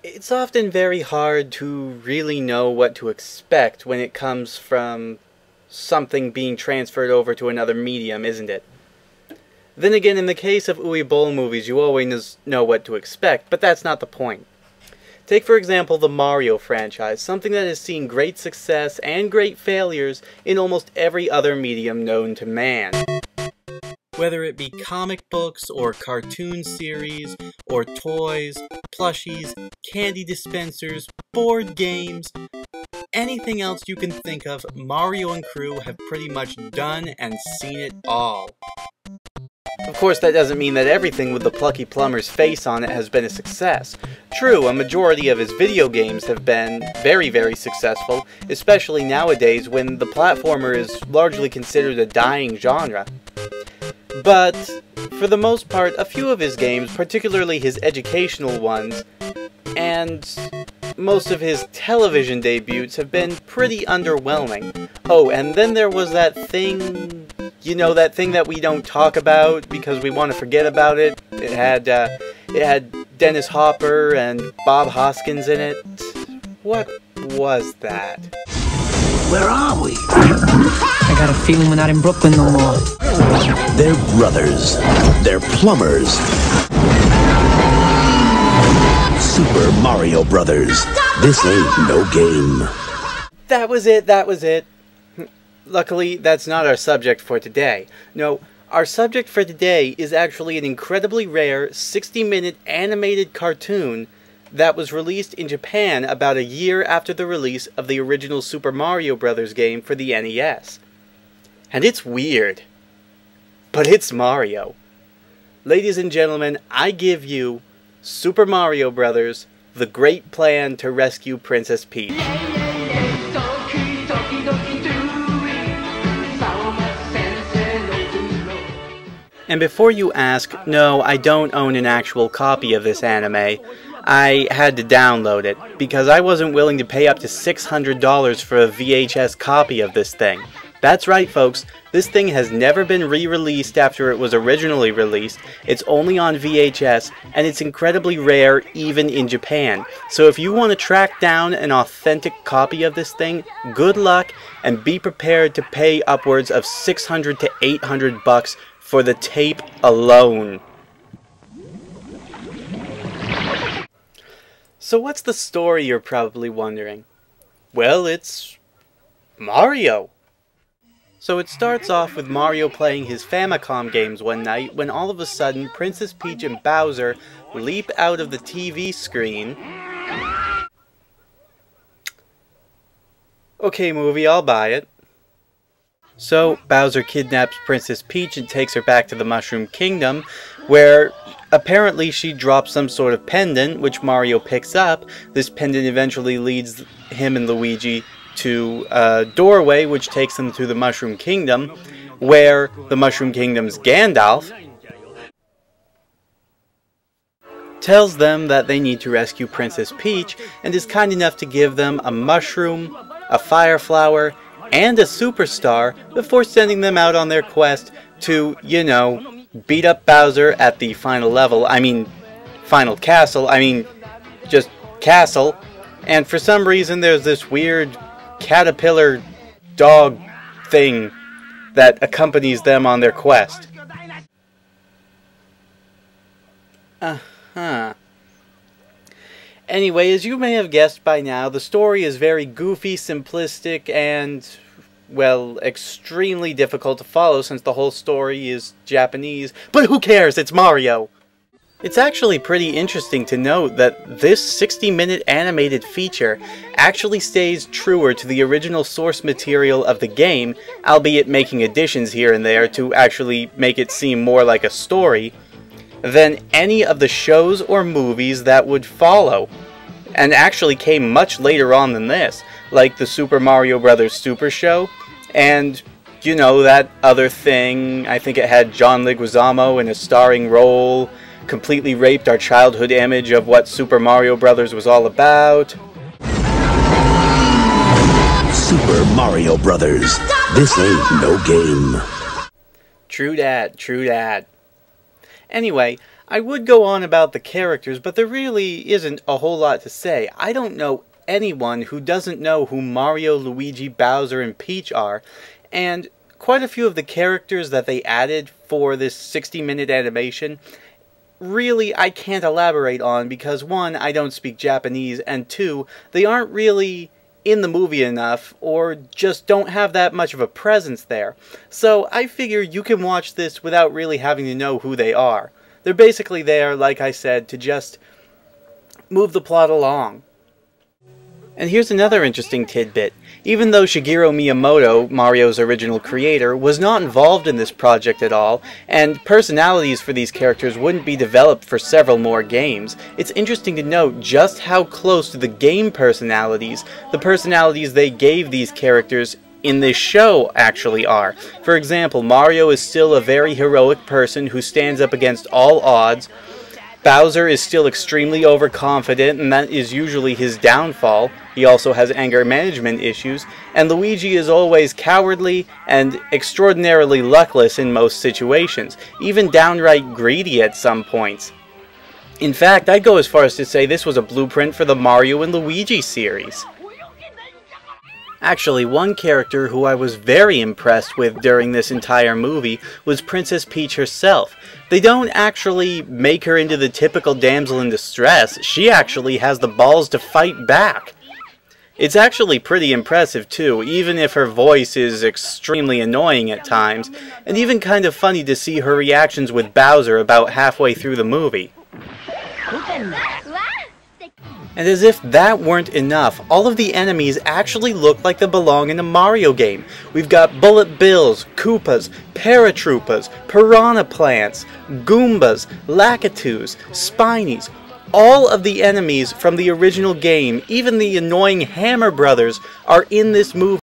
It's often very hard to really know what to expect when it comes from something being transferred over to another medium, isn't it? Then again, in the case of Uwe Boll movies, you always know what to expect, but that's not the point. Take, for example, the Mario franchise, something that has seen great success and great failures in almost every other medium known to man. Whether it be comic books, or cartoon series, or toys, plushies, candy dispensers, board games, anything else you can think of, Mario and crew have pretty much done and seen it all. Of course, that doesn't mean that everything with the plucky plumber's face on it has been a success. True, a majority of his video games have been very, very successful, especially nowadays when the platformer is largely considered a dying genre. But, for the most part, a few of his games, particularly his educational ones, and most of his television debuts have been pretty underwhelming. Oh, and then there was that thing, you know, that thing that we don't talk about because we want to forget about it. It had Dennis Hopper and Bob Hoskins in it. What was that? Where are we? I got a feeling we're not in Brooklyn no more. They're brothers. They're plumbers. Super Mario Brothers. This ain't no game. That was it. Luckily, that's not our subject for today. No, our subject for today is actually an incredibly rare 60-minute animated cartoon that was released in Japan about a year after the release of the original Super Mario Bros. Game for the NES. And it's weird. But it's Mario. Ladies and gentlemen, I give you Super Mario Bros. The Great Plan to Rescue Princess Peach. And before you ask, no, I don't own an actual copy of this anime. I had to download it, because I wasn't willing to pay up to $600 for a VHS copy of this thing. That's right, folks, this thing has never been re-released after it was originally released. It's only on VHS, and it's incredibly rare even in Japan. So if you want to track down an authentic copy of this thing, good luck, and be prepared to pay upwards of $600 to $800 for the tape alone. So what's the story, you're probably wondering? Well, it's Mario. So it starts off with Mario playing his Famicom games one night when all of a sudden Princess Peach and Bowser leap out of the TV screen. Okay, movie, I'll buy it. So Bowser kidnaps Princess Peach and takes her back to the Mushroom Kingdom, where apparently she drops some sort of pendant, which Mario picks up. This pendant eventually leads him and Luigi to a doorway, which takes them to the Mushroom Kingdom, where the Mushroom Kingdom's Gandalf tells them that they need to rescue Princess Peach, and is kind enough to give them a mushroom, a fire flower, and a superstar before sending them out on their quest to, you know, beat up Bowser at the final level. I mean, final castle. I mean, just castle. And for some reason there's this weird caterpillar dog thing that accompanies them on their quest. Anyway, as you may have guessed by now, the story is very goofy, simplistic, and, well, extremely difficult to follow since the whole story is Japanese. But who cares? It's Mario! It's actually pretty interesting to note that this 60-minute animated feature actually stays truer to the original source material of the game, albeit making additions here and there to actually make it seem more like a story, than any of the shows or movies that would follow, and actually came much later on than this, like the Super Mario Bros. Super Show, and, you know, that other thing, I think it had John Leguizamo in a starring role, completely raped our childhood image of what Super Mario Bros. Was all about. Super Mario Brothers. This ain't no game. True dat, true dat. Anyway, I would go on about the characters, but there really isn't a whole lot to say. I don't know anyone who doesn't know who Mario, Luigi, Bowser, and Peach are, and quite a few of the characters that they added for this 60-minute animation, really I can't elaborate on because 1, I don't speak Japanese, and 2, they aren't really in the movie enough, or just don't have that much of a presence there. So I figure you can watch this without really having to know who they are. They're basically there, like I said, to just move the plot along. And here's another interesting tidbit. Even though Shigeru Miyamoto, Mario's original creator, was not involved in this project at all, and personalities for these characters wouldn't be developed for several more games, it's interesting to note just how close to the game personalities the personalities they gave these characters in this show actually are. For example, Mario is still a very heroic person who stands up against all odds. Bowser is still extremely overconfident, and that is usually his downfall. He also has anger management issues, and Luigi is always cowardly and extraordinarily luckless in most situations, even downright greedy at some points. In fact, I'd go as far as to say this was a blueprint for the Mario and Luigi series. Actually, one character who I was very impressed with during this entire movie was Princess Peach herself. They don't actually make her into the typical damsel in distress. She actually has the balls to fight back. It's actually pretty impressive too, even if her voice is extremely annoying at times, and even kind of funny to see her reactions with Bowser about halfway through the movie. And as if that weren't enough, all of the enemies actually look like they belong in a Mario game. We've got Bullet Bills, Koopas, Paratroopas, Piranha Plants, Goombas, Lakitus, Spinies. All of the enemies from the original game, even the annoying Hammer Brothers, are in this movie.